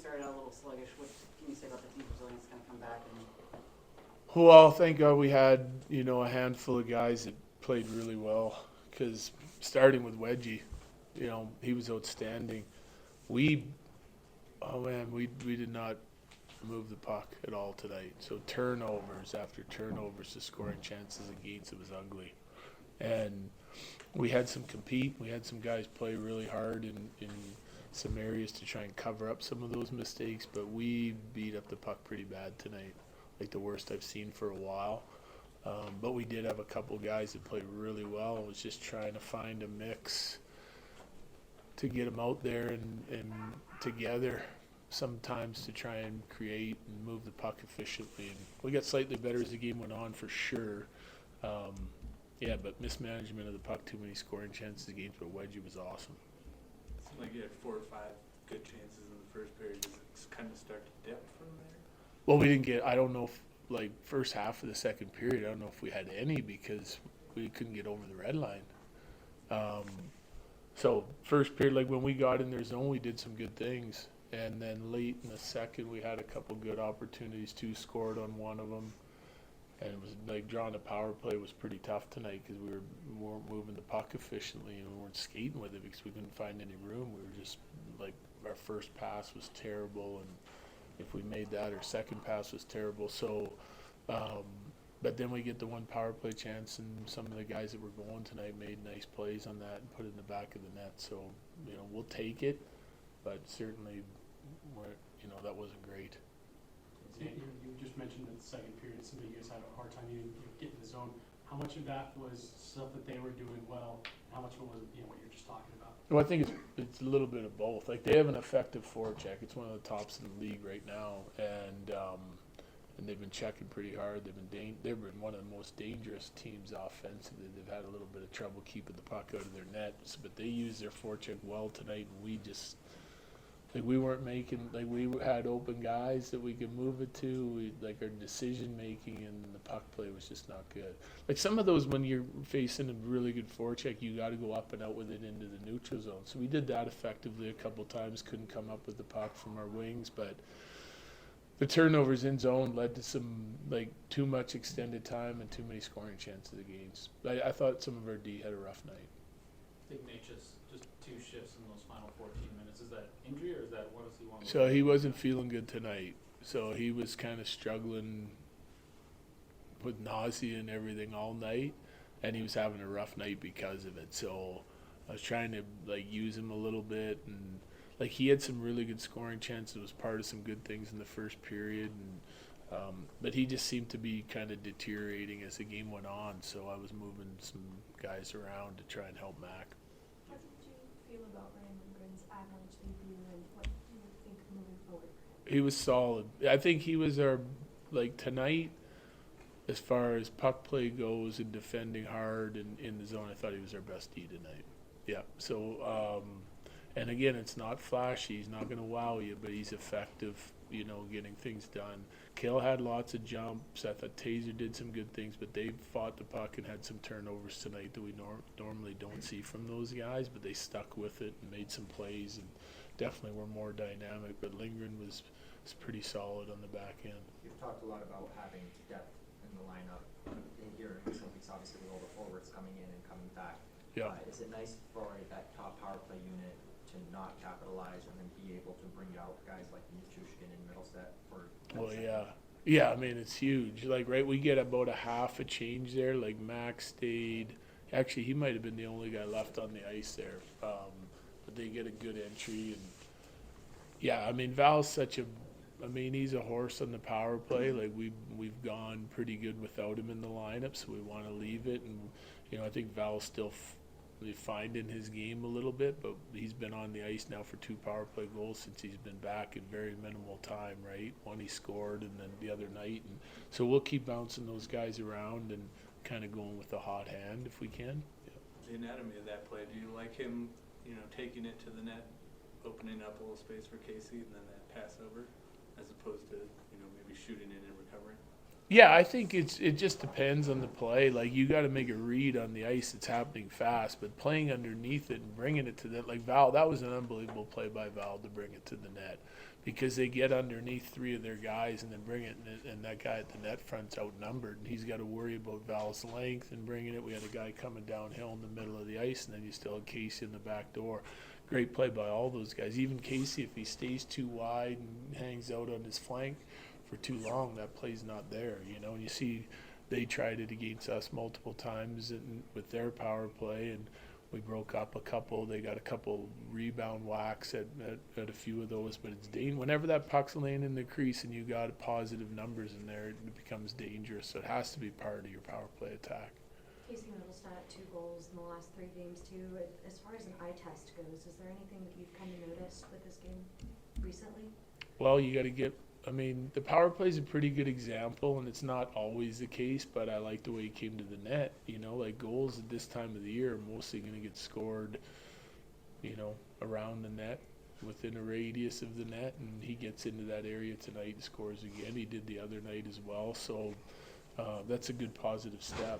started out a little sluggish. What can you say about the team's resilience to kind of come back and Well, thank God we had, a handful of guys that played really well. Because starting with Wedgie, he was outstanding. We, oh man, we did not move the puck at all tonight. So turnovers after turnovers, the scoring chances against it was ugly. And we had some compete. We had some guys play really hard in some areas to try and cover up some of those mistakes. But we beat up the puck pretty bad tonight, like the worst I've seen for a while. But we did have a couple guys that played really well. It was just trying to find a mix to get them out there and together sometimes to try and create and move the puck efficiently. And we got slightly better as the game went on for sure. But mismanagement of the puck, too many scoring chances against, but Wedgie was awesome. It seemed like you had 4 or 5 good chances in the first period. Does it kind of start to dip from there? Well, we didn't get, I don't know if, first half of the second period, I don't know if we had any because we couldn't get over the red line. So first period, when we got in their zone, we did some good things. And then late in the second, we had a couple good opportunities too, scored on one of them. And it was drawing a power play was pretty tough tonight because we weren't moving the puck efficiently and we weren't skating with it because we couldn't find any room. We were just our first pass was terrible, and if we made that, our second pass was terrible. So, but then we get the one power play chance, and some of the guys that were going tonight made nice plays on that and put it in the back of the net. So, we'll take it, but certainly, that wasn't great. You just mentioned in the second period some of you guys had a hard time even getting in the zone. How much of that was stuff that they were doing well? How much of it was what you're just talking about? Well, I think it's a little bit of both. They have an effective forecheck. It's one of the tops in the league right now, and they've been checking pretty hard. They've been one of the most dangerous teams offensively. They've had a little bit of trouble keeping the puck out of their nets, but they used their forecheck well tonight, and we just. We weren't making, we had open guys that we could move it to. Our decision making and the puck play was just not good. Some of those, when you're facing a really good forecheck, you got to go up and out with it into the neutral zone. So we did that effectively a couple times. Couldn't come up with the puck from our wings, but the turnovers in zone led to some too much extended time and too many scoring chances against. I thought some of our D had a rough night. I think Nate just 2 shifts in those final 14 minutes. Is that injury or is that what does he want? So he wasn't feeling good tonight. So he was kind of struggling with nausea and everything all night, and he was having a rough night because of it. So I was trying to use him a little bit, and he had some really good scoring chances. It was part of some good things in the first period, and but he just seemed to be kind of deteriorating as the game went on. So I was moving some guys around to try and help Mac. How did you feel about Ryan Lindgren's Avalanche debut, and what do you think moving forward? He was solid. I think he was our tonight, as far as puck play goes and defending hard and in the zone. I thought he was our best D tonight. Yeah. So and again, it's not flashy. He's not going to wow you, but he's effective. Getting things done. Kale had lots of jumps. I thought Taser did some good things, but they fought the puck and had some turnovers tonight that we normally don't see from those guys, but they stuck with it and made some plays and definitely were more dynamic. But Lindgren was pretty solid on the back end. You've talked a lot about having depth in the lineup in here in recent weeks, obviously with all the forwards coming in and coming back. Yeah. Is it nice for that top power play unit to not capitalize and then be able to bring out guys like Nichushkin and Middlestat for? Well, yeah. I mean, it's huge. We get about a half a change there. Max stayed. Actually, he might have been the only guy left on the ice there. But they get a good entry, and yeah, I mean, Val's he's a horse on the power play. We've gone pretty good without him in the lineup, so we want to leave it. And I think Val's still finding his game a little bit, but he's been on the ice now for 2 power play goals since he's been back in very minimal time, right? One he scored, and then the other night, and so we'll keep bouncing those guys around and kind of going with the hot hand if we can. Yeah. The anatomy of that play, do you like him, taking it to the net, opening up a little space for Casey, and then that pass over, as opposed to, maybe shooting it and recovering? Yeah, I think it just depends on the play. You got to make a read on the ice. It's happening fast, but playing underneath it and bringing it to that, Val, that was an unbelievable play by Val to bring it to the net because they get underneath 3 of their guys and then bring it, and that guy at the net front's outnumbered, and he's got to worry about Val's length and bringing it. We had a guy coming downhill in the middle of the ice, and then you still had Casey in the back door. Great play by all those guys. Even Casey, if he stays too wide and hangs out on his flank for too long, that play's not there, you know. And you see they tried it against us multiple times with their power play, and we broke up a couple. They got a couple rebound whacks at a few of those, but it's whenever that puck's laying in the crease and you got positive numbers in there, it becomes dangerous. So it has to be part of your power play attack. Casey Middlestat, 2 goals in the last 3 games too. As far as an eye test goes, is there anything that you've kind of noticed with this game recently? Well, you got to get. I mean, the power play is a pretty good example, and it's not always the case, but I like the way he came to the net. You know, like goals at this time of the year are mostly going to get scored, you know, around the net, within a radius of the net, and he gets into that area tonight and scores again. He did the other night as well, so that's a good positive step.